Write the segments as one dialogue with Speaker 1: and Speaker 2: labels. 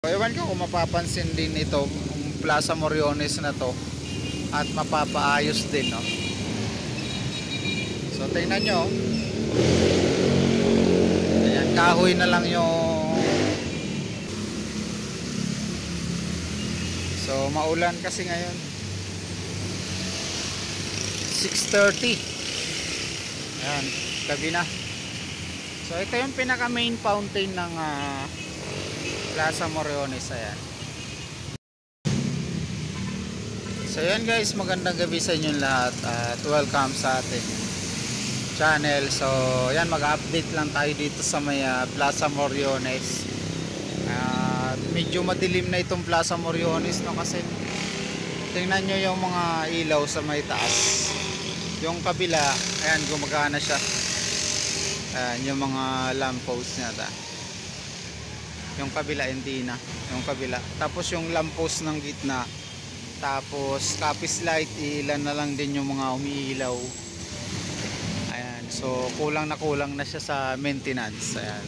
Speaker 1: Ewan ko kung mapapansin din ito Plaza Moriones na to at mapapaayos din, no? So tingnan nyo, ayan, kahoy na lang yung, so maulan kasi ngayon 6:30. Ayan, gabi na. So ito yung pinaka main fountain ng Plaza Moriones. Ayan. So yan guys, magandang gabi sa inyong lahat at welcome sa ating channel. So yan, mag-update lang tayo dito sa may Plaza Moriones. Medyo madilim na itong Plaza Moriones, no, kasi tingnan nyo yung mga ilaw sa may taas. Yung kabila, ayan, gumagana siya. Ayan, yung mga lamppost niya ta. Yung kabila hindi na, yung kabila. Tapos yung lamppost ng gitna. Tapos kapis light, ilan na lang din yung mga umiilaw. Ayan, so kulang na siya sa maintenance. Ayan.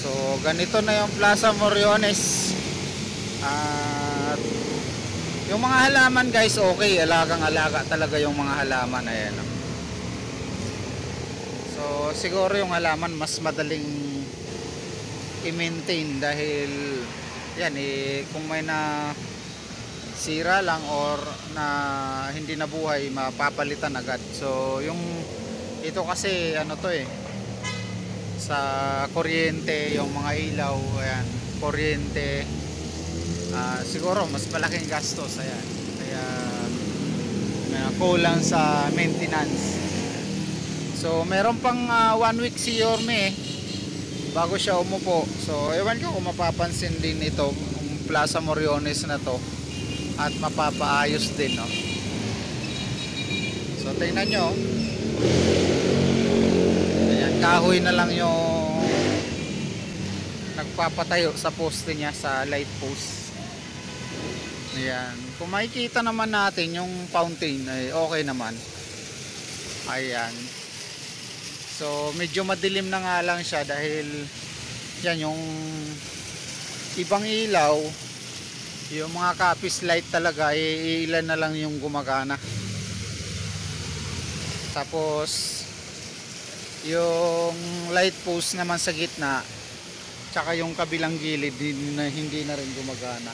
Speaker 1: So ganito na yung Plaza Moriones. At yung mga halaman guys, okay, alagang-alaga talaga yung mga halaman. Ayan. So siguro yung halaman mas madaling i-maintain dahil yan kung may na sira lang or na hindi nabuhay, mapapalitan agad. So yung ito kasi ano to sa kuryente, yung mga ilaw, ayan, kuryente, siguro mas malaking gastos. Ayan, kaya kulang sa maintenance. So meron pang 1 week si Yorme bago siya umupo. So ewan ko kung mapapansin din ito Plaza Moriones na to at mapapaayos din, no? So tingnan nyo, ayan, kahoy na lang yung nagpapatayo sa poste niya, sa light post. Ayan, kung makikita naman natin yung fountain ay okay naman. Ayan. So medyo madilim na nga lang siya dahil yan yung ibang ilaw, yung mga kapis light talaga, ilan na lang yung gumagana. Tapos yung light post naman sa gitna tsaka yung kabilang gilid hindi na rin gumagana.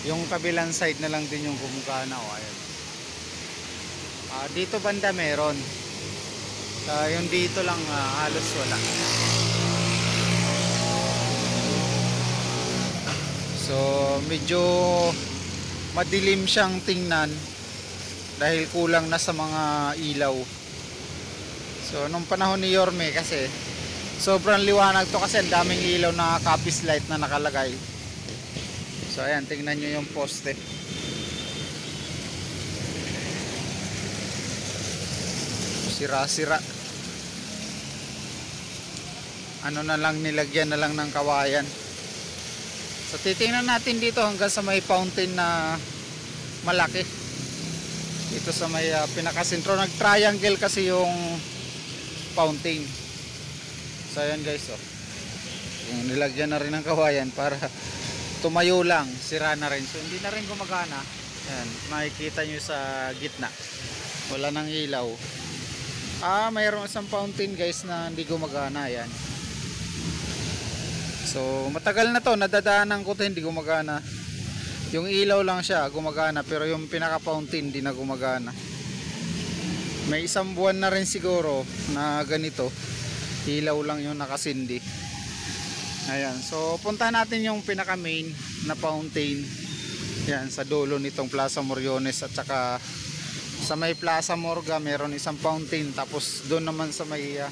Speaker 1: Yung kabilang side na lang din yung gumagana. Ayan. Dito banda meron. Yung dito lang halos wala. So medyo madilim siyang tingnan dahil kulang na sa mga ilaw. So nung panahon ni Yorme kasi sobrang liwanag to kasi ang daming ilaw na kapis light na nakalagay. So ayan, tingnan nyo yung poste. Sira-sira. Ano na lang, nilagyan na lang ng kawayan. So titingnan natin dito hanggang sa may fountain na malaki. Dito sa may pinakasentro, nag-triangle kasi yung fountain. So ayan guys, yung nilagyan na rin ng kawayan para tumayo lang, sira na rin. So hindi na rin gumagana. Ayan, makikita nyo sa gitna. Wala nang ilaw. Mayroon isang fountain guys na hindi gumagana. Ayan. So matagal na to, nadadaanan ko to, hindi gumagana. Yung ilaw lang siya gumagana, pero yung pinaka fountain hindi na gumagana. May isang buwan na rin siguro na ganito, ilaw lang yung nakasindi. Ayan, so punta natin yung pinaka main na fountain. Yan, sa dulo nitong Plaza Moriones. At saka sa may Plaza Morga meron isang fountain. Tapos doon naman sa may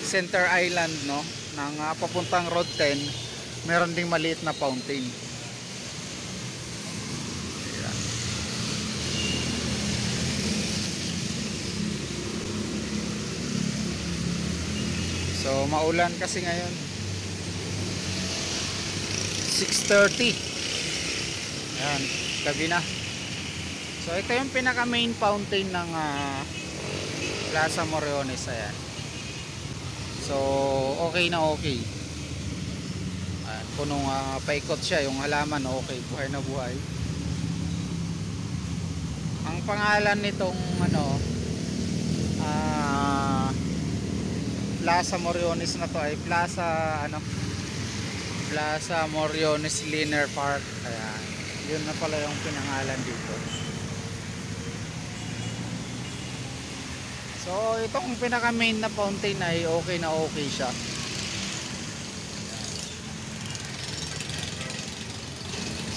Speaker 1: Center Island, no, ng papuntang Road 10, meron ding maliit na fountain. Ayan. So maulan kasi ngayon 6:30. Ayan, gabi na. So ito yung pinaka main fountain ng Plaza Moriones, ayan. So okay na okay. Ayan, punong paikot siya, yung halaman okay, buhay na buhay. Ang pangalan nitong Plaza Moriones na to ay Plaza Moriones Linear Park. Ayan, yun na pala yung pinangalan dito. So itong pinaka main na fountain ay okay na okay siya.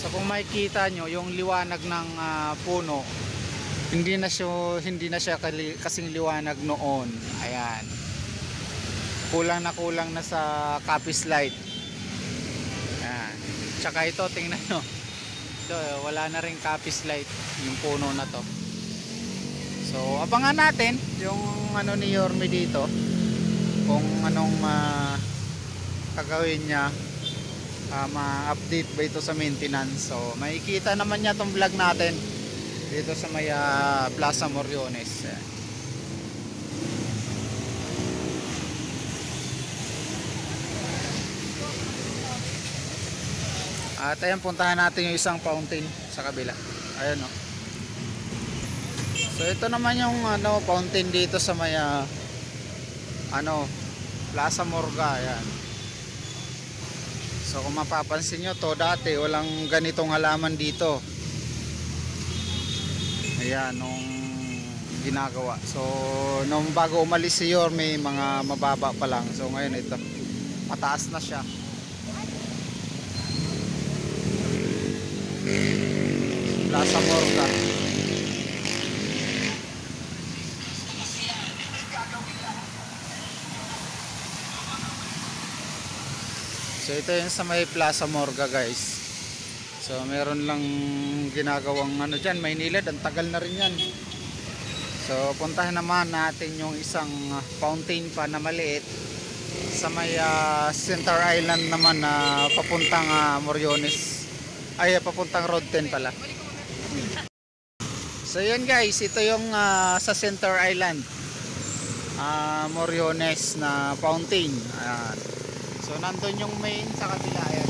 Speaker 1: So kung makikita nyo yung liwanag ng puno, hindi na siya kasing liwanag noon. Ayan, kulang na sa Capiz light. Ayan. Tsaka ito, tingnan nyo, ito, wala na rin Capiz light yung puno na to. So abangan natin yung ni Yorme dito, kung anong gagawin niya, ma-update ba ito sa maintenance. So makikita naman niya tong vlog natin dito sa may Plaza Moriones. At ayan, puntahan natin yung isang fountain sa kabila. Ayan, no. So ito naman yung fountain dito sa may Plaza Morga. Ayan. So kung mapapansin nyo to, dati walang ganitong halaman dito. Ayan, nung ginagawa. So nung bago umalis si Yorme, mga mababa pa lang. So ngayon ito, mataas na siya. Plaza Morga. So ito yung sa may Plaza Morga, guys. So meron lang ginagawang dyan, Maynilad, ang tagal na rin yan. So puntahan naman natin yung isang fountain pa na maliit sa may Center Island naman na papuntang Moriones. Ay, papuntang Road 10 pala. So yun, guys, ito yung sa Center Island Moriones na fountain. Ayan. So nandun yung main sa kabila. Ayan,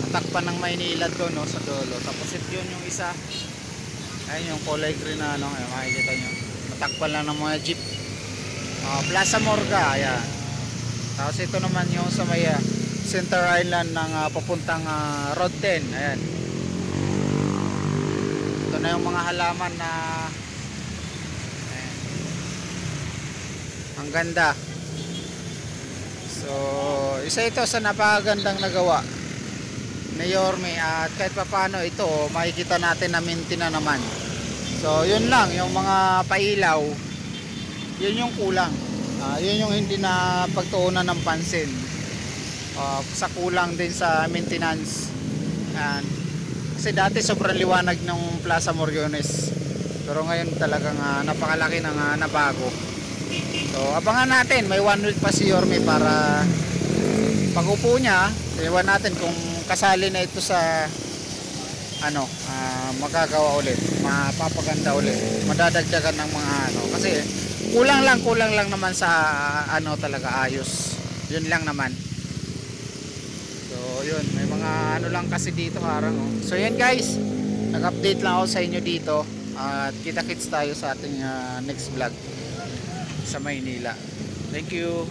Speaker 1: natakpan ng Maynilad doon, no, sa dulo. Tapos ito yun yung isa. Ayan yung kulay green na ayan, makikita nyo. Natakpan lang ng mga jeep. Plaza Morga. Ayan. Tapos ito naman yung sa may Center Island ng papuntang Road 10. Ayan. Ito na yung mga halaman na ayan. Ang ganda. So isa ito sa napakagandang nagawa ni Yorme, at kahit papaano ito makikita natin na maintain na naman. So yun lang, yung mga pailaw, yun yung kulang. Yun yung hindi na pagtuunan ng pansin. Sa kulang din sa maintenance. Kasi dati sobrang liwanag ng Plaza Moriones, pero ngayon talagang napakalaki ng nabago. So abangan natin, may 1 week pa si Yorme para pag-upo niya, iwan natin kung kasali na ito sa magagawa ulit, mapapaganda ulit, madadagdagan ng mga kasi kulang lang naman sa talaga ayos. Yun lang naman. So yun, may mga lang kasi dito parang So yan, guys, nag-update lang ako sa inyo dito, at kita-kits tayo sa ating next vlog sa Maynila. Thank you.